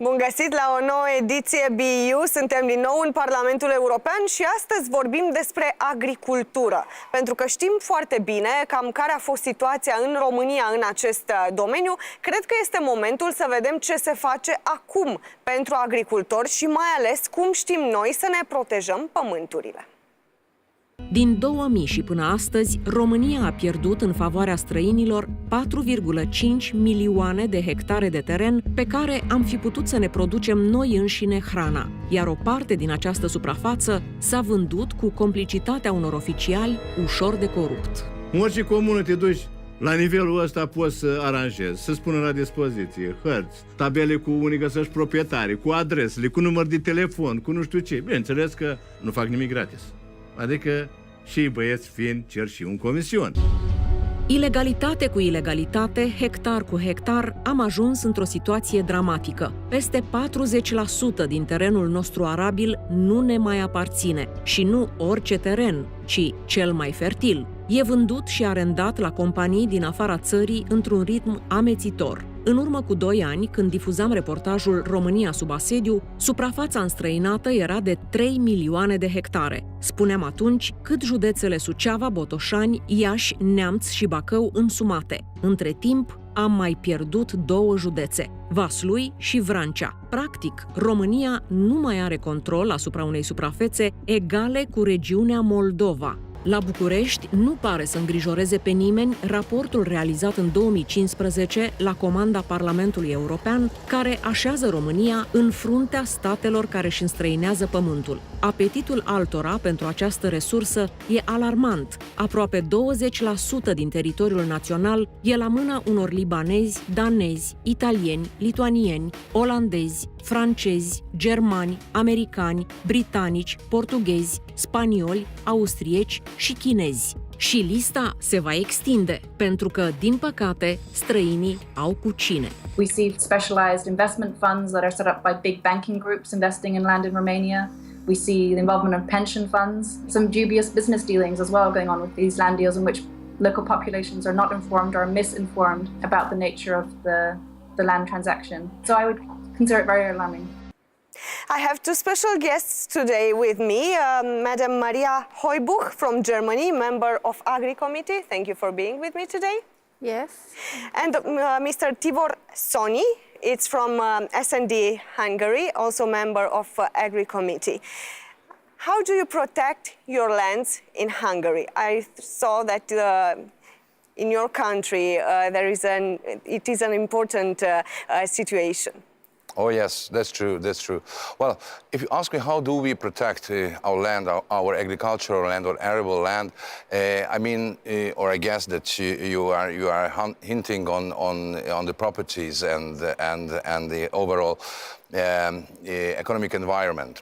Bun găsit la o nouă ediție BU. Suntem din nou în Parlamentul European și astăzi vorbim despre agricultură. Pentru că știm foarte bine cam care a fost situația în România în acest domeniu. Cred că este momentul să vedem ce se face acum pentru agricultori și mai ales cum știm noi să ne protejăm pământurile. Din 2000 și până astăzi, România a pierdut în favoarea străinilor 4,5 milioane de hectare de teren pe care am fi putut să ne producem noi înșine hrana, iar o parte din această suprafață s-a vândut cu complicitatea unor oficiali ușor de corupt. În orice comună te duci, la nivelul ăsta poți să aranjezi, să spună la dispoziție hărți, tabele cu unii găsești proprietari, cu adresele, cu număr de telefon, cu nu știu ce. Bineînțeles că nu fac nimic gratis. Adică și băieți fiind cer și un comision. Ilegalitate cu ilegalitate, hectar cu hectar, am ajuns într-o situație dramatică. Peste 40% din terenul nostru arabil nu ne mai aparține. Și nu orice teren, ci cel mai fertil. E vândut și arendat la companii din afara țării într-un ritm amețitor. În urmă cu 2 ani, când difuzam reportajul România sub asediu, suprafața înstrăinată era de 3 milioane de hectare. Spuneam atunci cât județele Suceava, Botoșani, Iași, Neamț și Bacău însumate. Între timp, am mai pierdut 2 județe, Vaslui și Vrancea. Practic, România nu mai are control asupra unei suprafețe egale cu regiunea Moldova. La București nu pare să îngrijoreze pe nimeni raportul realizat în 2015 la comanda Parlamentului European, care așează România în fruntea statelor care își înstrăinează pământul. Apetitul altora pentru această resursă e alarmant. Aproape 20% din teritoriul național e la mâna unor libanezi, danezi, italieni, lituanieni, olandezi, francezi, germani, americani, britanici, portughezi, spanioli, austrieci și chinezi. Și lista se va extinde, pentru că, din păcate, străinii au cu cine. We see specialized investment funds that are set up by big banking groups investing in land in Romania. We see the involvement of pension funds, some dubious business dealings as well going on with these land deals in which local populations are not informed or misinformed about the nature of the land transaction. So I would consider it very alarming. I have 2 special guests today with me. Madam Maria Heubuch from Germany, member of Agri Committee. Thank you for being with me today. Yes. And Mr. Tibor Soni, it's from S&D Hungary, also member of Agri Committee. How do you protect your lands in Hungary? I saw that in your country it is an important situation. Oh yes, that's true, that's true. Well, if you ask me how do we protect our land, our agricultural land or arable land, I mean, or I guess that you are hinting on the properties and the overall economic environment.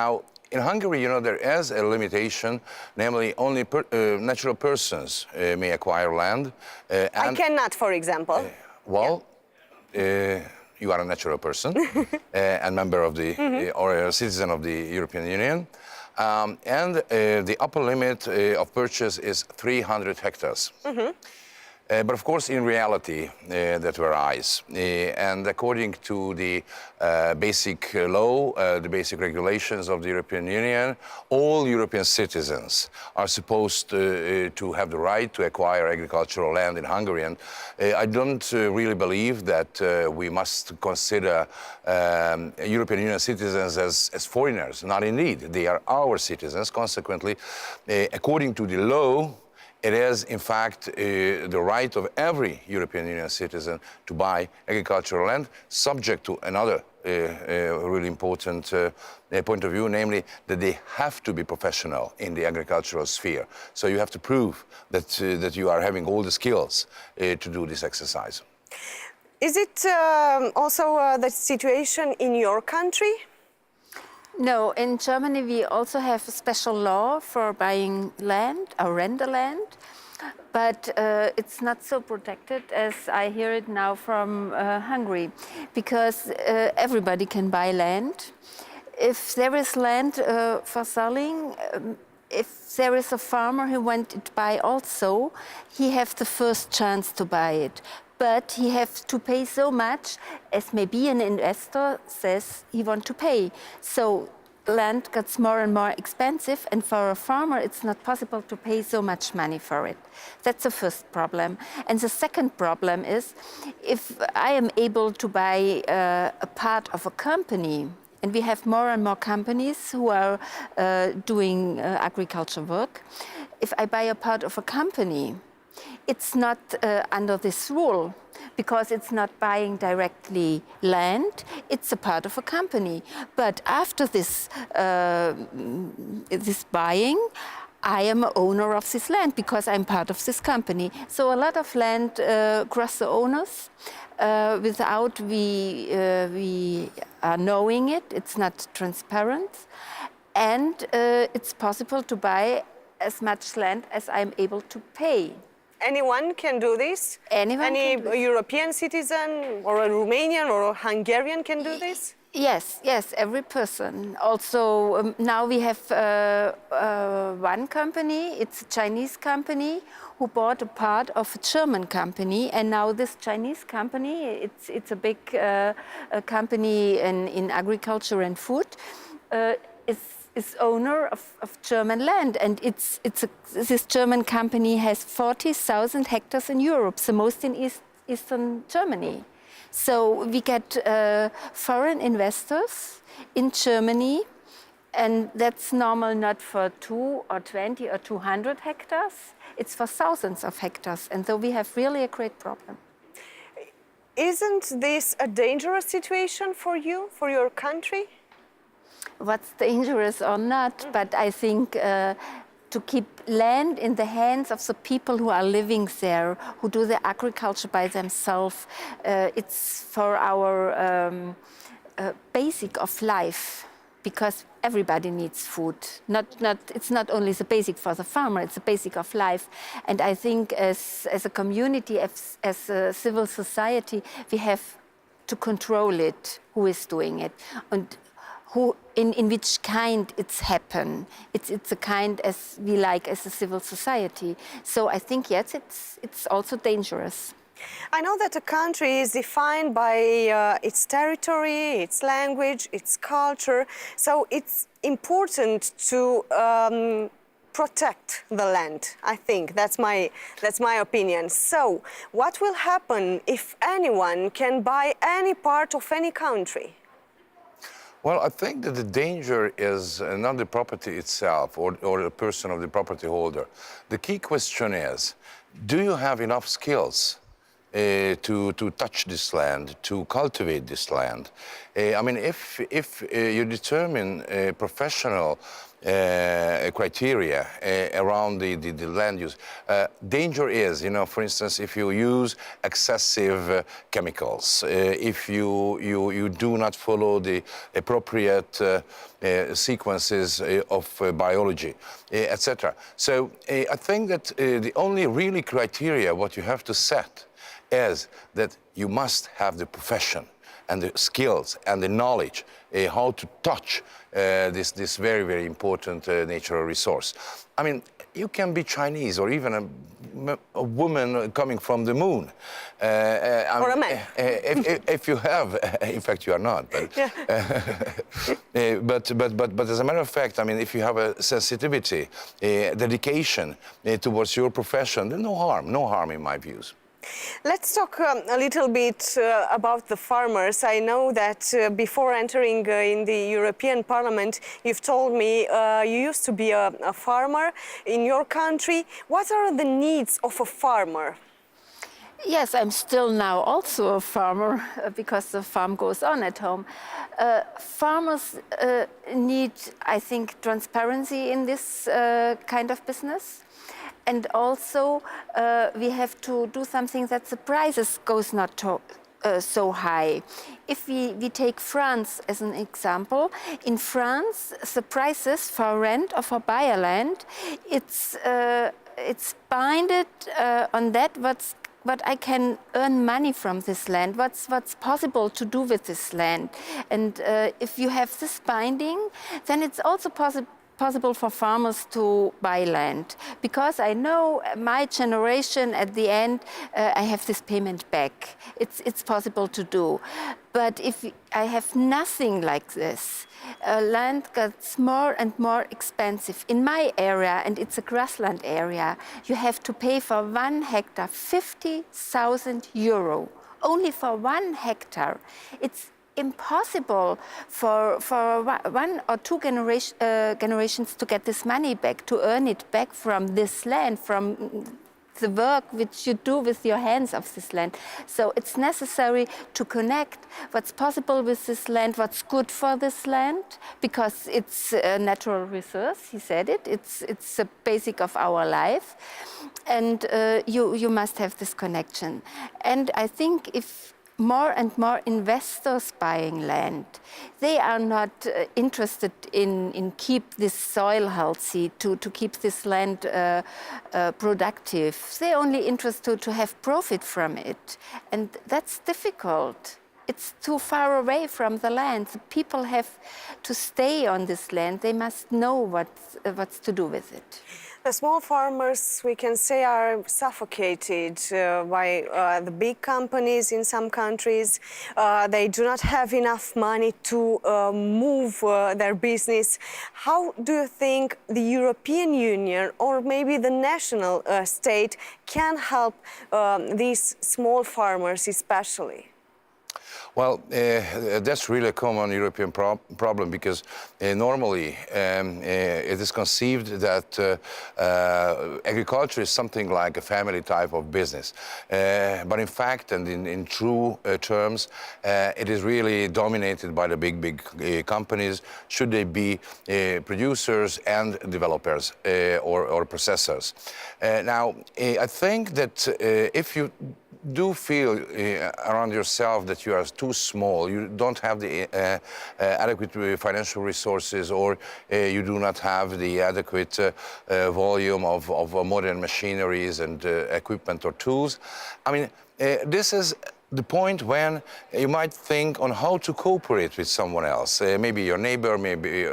Now, in Hungary, you know, there is a limitation, namely only natural persons may acquire land. I cannot, for example. You are a natural person and member of the or a citizen of the European Union, and the upper limit of purchase is 300 hectares. But of course, in reality, that varies. And according to the basic law, the basic regulations of the European Union, all European citizens are supposed to have the right to acquire agricultural land in Hungary. And I don't really believe that we must consider European Union citizens as foreigners. Not indeed. They are our citizens. Consequently, according to the law, it is, in fact, the right of every European Union citizen to buy agricultural land, subject to another really important point of view, namely that they have to be professional in the agricultural sphere. So you have to prove that you are having all the skills to do this exercise. Is it also the situation in your country? No, in Germany we also have a special law for buying land or render land, but it's not so protected as I hear it now from Hungary, because everybody can buy land. If there is land for selling, if there is a farmer who wants to buy also, he has the first chance to buy it. but he has to pay so much as maybe an investor says he wants to pay. So land gets more and more expensive, and for a farmer it's not possible to pay so much money for it. That's the first problem. And the second problem is, if I am able to buy a part of a company, and we have more and more companies who are doing agriculture work, if I buy a part of a company, it's not under this rule, because it's not buying directly land, it's a part of a company. But after this, this buying, I am an owner of this land because I'm part of this company. So a lot of land cross the owners without we are knowing it. It's not transparent. And it's possible to buy as much land as I'm able to pay. Anyone can do this? Anyone Any can do this. European citizen or a Romanian or a Hungarian can do this? Yes, every person. Also, now we have one company, it's a Chinese company, who bought a part of a German company, and now this Chinese company, it's a big company in agriculture and food, is owner of German land, and this German company has 40,000 hectares in Europe, the most in Eastern Germany. So we get foreign investors in Germany, and that's normal not for 2 or 20 or 200 hectares, it's for thousands of hectares, and so we have really a great problem. Isn't this a dangerous situation for you, for your country? What's dangerous or not, but I think to keep land in the hands of the people who are living there, who do the agriculture by themselves, it's for our basic of life, because everybody needs food. It's not only the basic for the farmer, it's the basic of life. And I think as a community, as a civil society, we have to control it, who is doing it, and who, in which kind it's happened. It's a kind as we like as a civil society. So I think, yes, it's also dangerous. I know that a country is defined by its territory, its language, its culture. So it's important to protect the land. I think that's my opinion. So what will happen if anyone can buy any part of any country? Well, I think that the danger is not the property itself or the person of the property holder. The key question is, do you have enough skills to touch this land, to cultivate this land? I mean, if you determine professional criteria around the land use, danger is, for instance, if you use excessive chemicals, if you do not follow the appropriate sequences of biology, etc. So I think that the only really criteria what you have to set is that you must have the profession and the skills and the knowledge how to touch this very, very important natural resource. I mean, you can be Chinese or even a woman coming from the moon. Or a man. If you have, in fact, you are not. But, yeah. but as a matter of fact, I mean, if you have a sensitivity, dedication towards your profession, then no harm in my views. Let's talk a little bit about the farmers. I know that before entering in the European Parliament, you've told me you used to be a farmer in your country. What are the needs of a farmer? Yes, I'm still now also a farmer because the farm goes on at home. Farmers need, I think, transparency in this kind of business. And also, we have to do something that the prices goes not so high. If we take France as an example, in France, the prices for rent or for buy land, it's binded on that what I can earn money from this land, what's possible to do with this land. And if you have this binding, then it's also possible for farmers to buy land, because I know my generation at the end, I have this payment back. It's possible to do. But if I have nothing like this, land gets more and more expensive. In my area, and it's a grassland area, you have to pay for 1 hectare 50,000 euro, only for 1 hectare. It's impossible for 1 or 2 generations to get this money back, to earn it back from this land, from the work which you do with your hands of this land. So it's necessary to connect what's possible with this land, what's good for this land, because it's a natural resource, he said it, it's a basic of our life. And you must have this connection. And I think if more and more investors buying land, they are not interested in keep this soil healthy, to keep this land productive. They're only interested to have profit from it. And that's difficult. It's too far away from the land. The people have to stay on this land. They must know what's to do with it. The small farmers, we can say, are suffocated by the big companies in some countries. They do not have enough money to move their business. How do you think the European Union or maybe the national state can help these small farmers especially? Well, that's really a common European problem, because normally it is conceived that agriculture is something like a family type of business. But in fact, and in true terms, it is really dominated by the big companies, should they be producers and developers or processors. Now, I think that if you do feel around yourself that you are too small, you don't have the adequate financial resources, or you do not have the adequate volume of modern machineries and equipment or tools. I mean, this is the point when you might think on how to cooperate with someone else, maybe your neighbor, maybe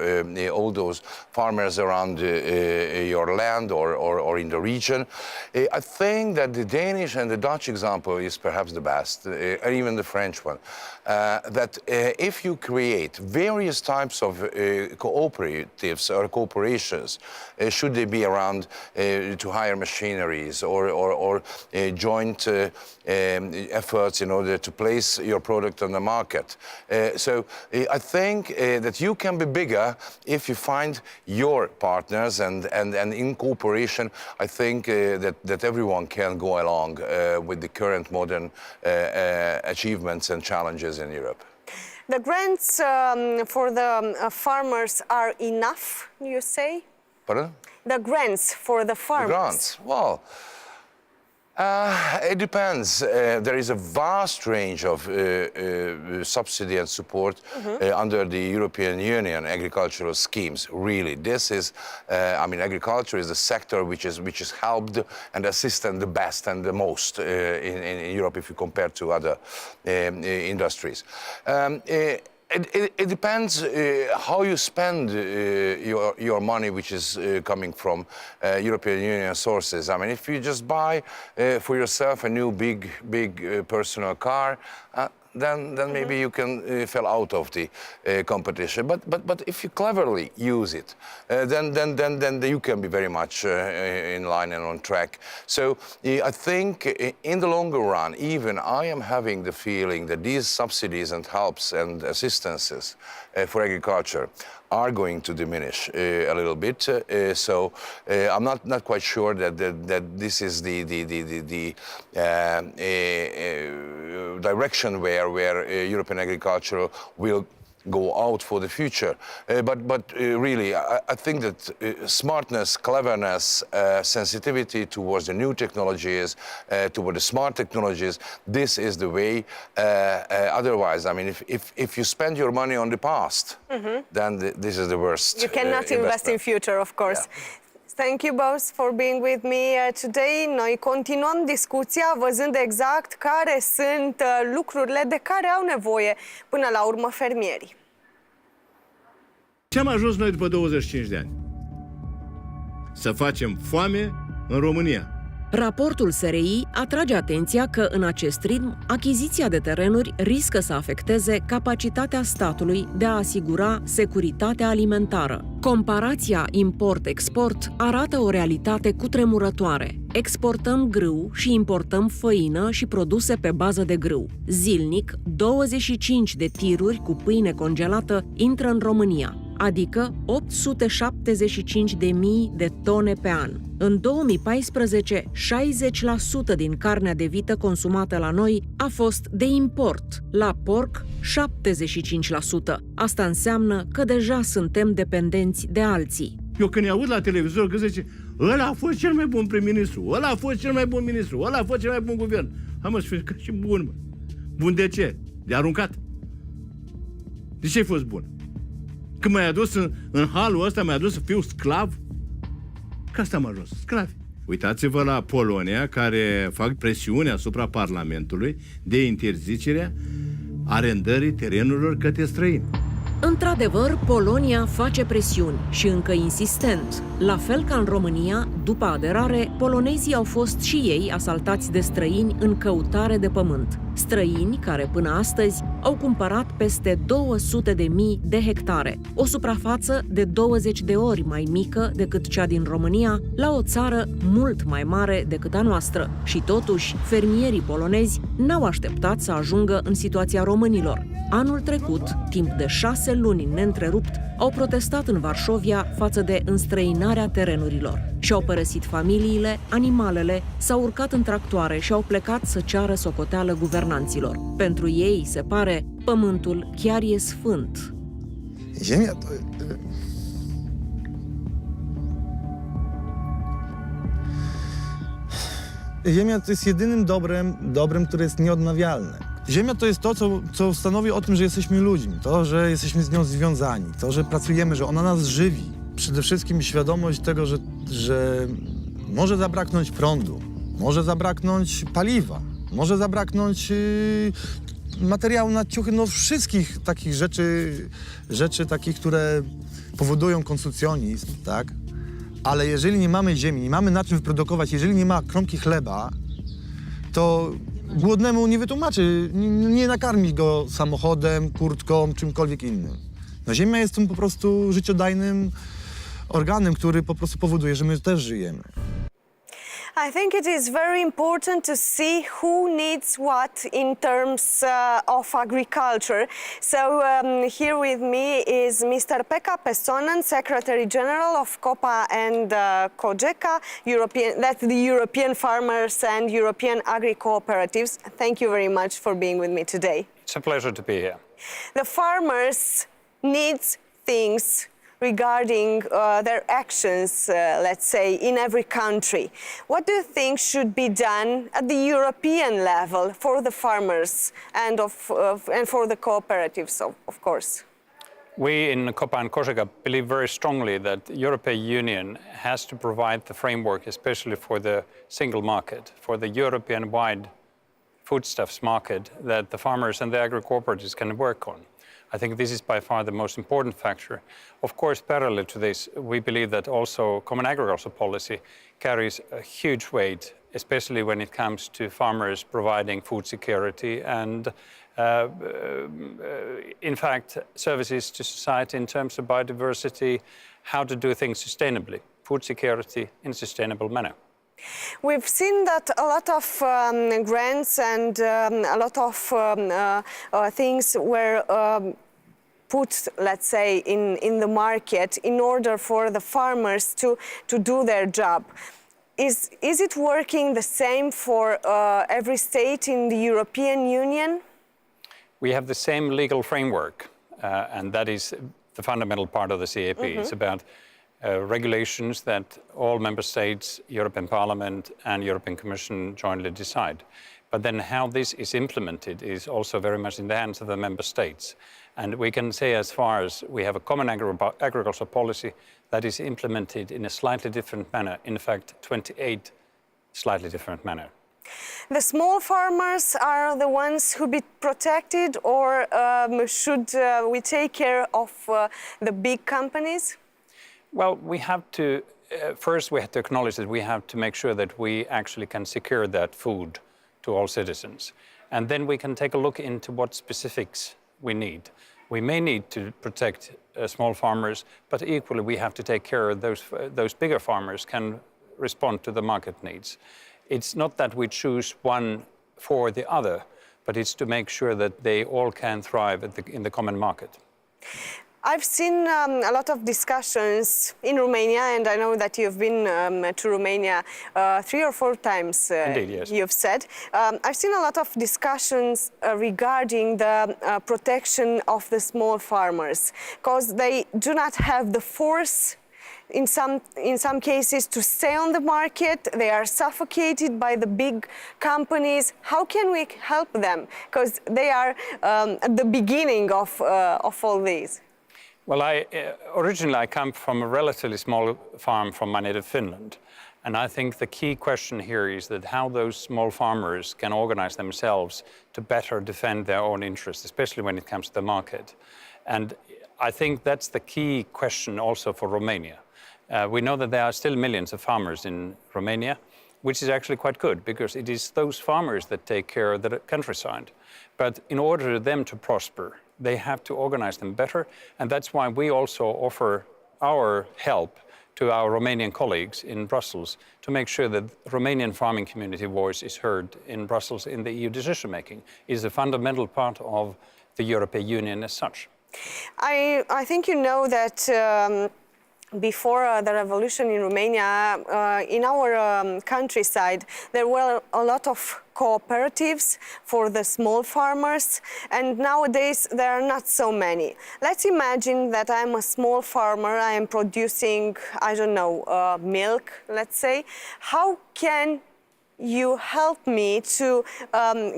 all those farmers around your land or in the region. I think that the Danish and the Dutch example is perhaps the best, and even the French one, that if you create various types of cooperatives or corporations, should they be around to hire machineries or joint efforts in order to place your product on the market. So I think that you can be bigger if you find your partners, and in cooperation, I think that everyone can go along with the current modern achievements and challenges in Europe. The grants for the farmers are enough, you say? Pardon? The grants for the farmers. The grants? Well, it depends. There is a vast range of subsidy and support under the European Union agricultural schemes. Really, this is, I mean, agriculture is the sector which is helped and assisted the best and the most in Europe if you compare to other industries. It depends how you spend your money, which is coming from European Union sources. I mean, if you just buy for yourself a new big personal car, then maybe you can fall out of the competition. But if you cleverly use it, then you can be very much in line and on track. So I think in the longer run, even I am having the feeling that these subsidies and helps and assistances for agriculture are going to diminish a little bit. So I'm not quite sure that this is the direction where European agriculture will go out for the future. But really, I think that smartness, cleverness, sensitivity towards the new technologies, toward the smart technologies, this is the way. Otherwise, I mean, if you spend your money on the past, then this is the worst. You cannot invest in future, of course. Yeah. Thank you both for being with me today. Noi continuăm discuția văzând exact care sunt lucrurile de care au nevoie până la urmă fermierii. Ce am ajuns noi după 25 de ani? să facem foame în România. Raportul SRI atrage atenția că, în acest ritm, achiziția de terenuri riscă să afecteze capacitatea statului de a asigura securitatea alimentară. Comparația import-export arată o realitate cutremurătoare. Exportăm grâu și importăm făină și produse pe bază de grâu. Zilnic, 25 de tiruri cu pâine congelată intră în România, adică 875.000 de tone pe an. În 2014, 60% din carnea de vită consumată la noi a fost de import, la porc 75%. Asta înseamnă că deja suntem dependenți de alții. Eu când îi aud la televizor că zice, ăla a fost cel mai bun prim-ministru, ăla a fost cel mai bun ministru, ăla a fost cel mai bun guvern. Mă, că și bun, mă. Bun de ce? De aruncat. De ce ai fost bun? Când m-ai adus în halul ăsta, m-ai adus să fiu sclav? Că asta am ajuns, sclavi. Uitați-vă la Polonia, care fac presiune asupra Parlamentului de interzicerea arendării terenurilor către străini. Într-adevăr, Polonia face presiuni și încă insistent. La fel ca în România, după aderare, polonezii au fost și ei asaltați de străini în căutare de pământ. Străini care până astăzi au cumpărat peste 200.000 de hectare, o suprafață de 20 de ori mai mică decât cea din România, la o țară mult mai mare decât a noastră. Și totuși, fermierii polonezi n-au așteptat să ajungă în situația românilor. Anul trecut, timp de 6 luni neîntrerupt, au protestat în Varșovia față de înstrăinarea terenurilor. Și-au părăsit familiile, animalele, s-au urcat în tractoare și au plecat să ceară socoteală guvernanților. Pentru ei, se pare, pământul chiar e sfânt. Ziemia to... Ziemia to jest jedynym dobrem, które jest nieodnawialne. Ziemia to jest to, co stanowi o tym, że jesteśmy ludźmi, to, że jesteśmy z nią związani, to, że pracujemy, że ona nas żywi. Przede wszystkim świadomość tego, że może zabraknąć prądu, może zabraknąć paliwa, może zabraknąć materiału na ciuchy, no wszystkich takich rzeczy takich, które powodują konsumpcjonizm, tak? Ale jeżeli nie mamy ziemi, nie mamy na czym wyprodukować, jeżeli nie ma kromki chleba, to głodnemu nie wytłumaczy, nie nakarmi go samochodem, kurtką, czymkolwiek innym. No ziemia jest tym po prostu życiodajnym organem, który po prostu powoduje, że my też żyjemy. I think it is very important to see who needs what in terms of agriculture. So here with me is Mr. Pekka Pessonen, Secretary General of COPA and COGECA, that's the European Farmers and European Agri-Cooperatives. Thank you very much for being with me today. It's a pleasure to be here. The farmers need things regarding their actions, let's say, in every country. What do you think should be done at the European level for the farmers and for the cooperatives, of course? We in COPA and COGECA believe very strongly that the European Union has to provide the framework, especially for the single market, for the European-wide foodstuffs market that the farmers and the agri-cooperatives can work on. I think this is by far the most important factor. Of course, parallel to this, we believe that also common agricultural policy carries a huge weight, especially when it comes to farmers providing food security and, in fact, services to society in terms of biodiversity, how to do things sustainably, food security in a sustainable manner. We've seen that a lot of grants and a lot of things were put, let's say, in the market in order for the farmers to do their job. Is it working the same for every state in the European Union? We have the same legal framework, and that is the fundamental part of the CAP. Mm-hmm. It's about regulations that all member states, European Parliament and European Commission jointly decide. But then how this is implemented is also very much in the hands of the member states. And we can say as far as we have a common agricultural policy that is implemented in a slightly different manner, in fact 28 slightly different manner. The small farmers are the ones who be protected, or should we take care of the big companies? Well, we have to, first we have to acknowledge that we have to make sure that we actually can secure that food to all citizens. And then we can take a look into what specifics we need. We may need to protect small farmers, but equally we have to take care of those bigger farmers can respond to the market needs. It's not that we choose one for the other, but it's to make sure that they all can thrive in the common market. I've seen a lot of discussions in Romania, and I know that you've been to Romania 3 or 4 times, Indeed, yes. You've said. I've seen a lot of discussions regarding the protection of the small farmers, because they do not have the force in some cases to stay on the market. They are suffocated by the big companies. How can we help them? Because they are at the beginning of all these. Well, originally I come from a relatively small farm from my native Finland. And I think the key question here is that how those small farmers can organize themselves to better defend their own interests, especially when it comes to the market. And I think that's the key question also for Romania. We know that there are still millions of farmers in Romania, which is actually quite good because it is those farmers that take care of the countryside. But in order for them to prosper, they have to organize them better. And that's why we also offer our help to our Romanian colleagues in Brussels to make sure that the Romanian farming community voice is heard in Brussels in the EU decision-making. It is a fundamental part of the European Union as such. I think you know that before the revolution in Romania, in our countryside, there were a lot of cooperatives for the small farmers, and nowadays there are not so many. Let's imagine that I'm a small farmer, I am producing, I don't know, milk, let's say. How can you help me to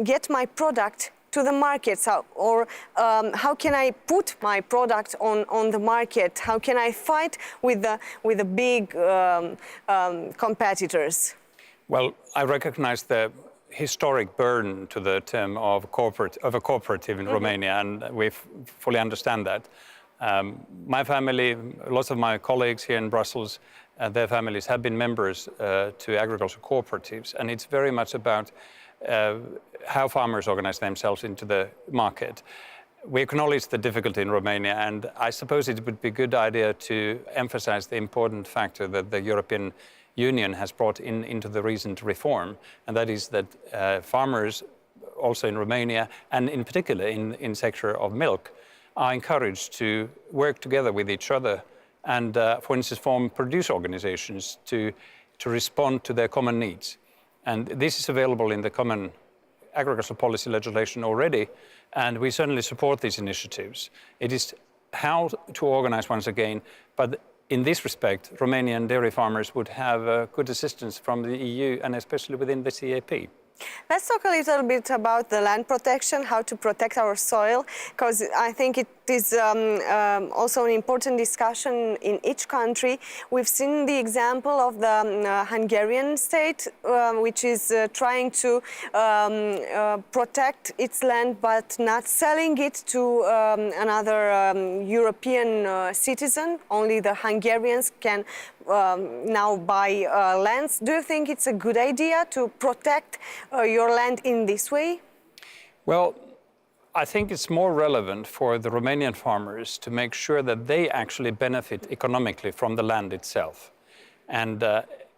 get my product to the markets, or how can I put my product on the market? How can I fight with the big competitors? Well, I recognize the historic burden to the term of a cooperative in Romania, and we fully understand that. My family, lots of my colleagues here in Brussels, their families have been members to agricultural cooperatives, and it's very much about how farmers organize themselves into the market. We acknowledge the difficulty in Romania, and I suppose it would be a good idea to emphasize the important factor that the European Union has brought into the recent reform, and that is that farmers also in Romania, and in particular in sector of milk, are encouraged to work together with each other and, for instance, form producer organizations to respond to their common needs. And this is available in the common agricultural policy legislation already, and we certainly support these initiatives. It is how to organize once again, but in this respect, Romanian dairy farmers would have good assistance from the EU and especially within the CAP. Let's talk a little bit about the land protection, how to protect our soil, because I think it is also an important discussion in each country. We've seen the example of the Hungarian state, which is trying to protect its land but not selling it to another European citizen. Only the Hungarians can now buy lands. Do you think it's a good idea to protect your land in this way? Well, I think it's more relevant for the Romanian farmers to make sure that they actually benefit economically from the land itself. And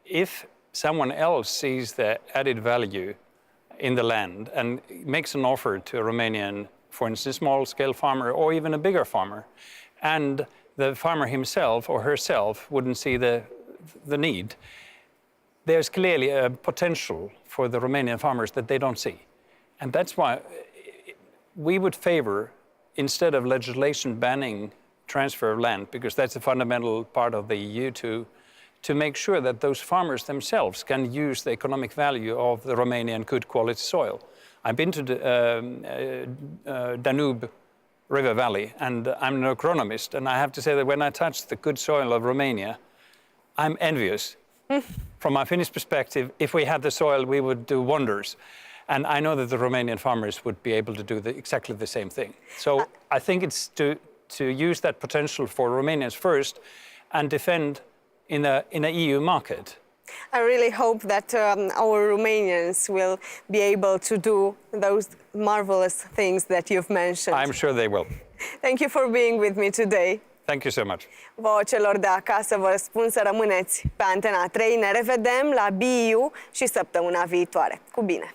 if someone else sees the added value in the land and makes an offer to a Romanian, for instance, small-scale farmer or even a bigger farmer, and the farmer himself or herself wouldn't see the need, there's clearly a potential for the Romanian farmers that they don't see. And that's why we would favor, instead of legislation banning transfer of land, because that's a fundamental part of the EU, to make sure that those farmers themselves can use the economic value of the Romanian good quality soil. I've been to the Danube River Valley, and I'm an agronomist, and I have to say that when I touch the good soil of Romania, I'm envious. From my Finnish perspective, if we had the soil, we would do wonders. And I know that the Romanian farmers would be able to do exactly the same thing. So I think it's to use that potential for Romanians first, and defend in a EU market. I really hope that our Romanians will be able to do those marvelous things that you've mentioned. I'm sure they will. Thank you for being with me today. Thank you so much. Vouă celor de acasă vă spun să rămâneți pe Antena 3. Ne revedem la BU și săptămâna viitoare. Cu bine!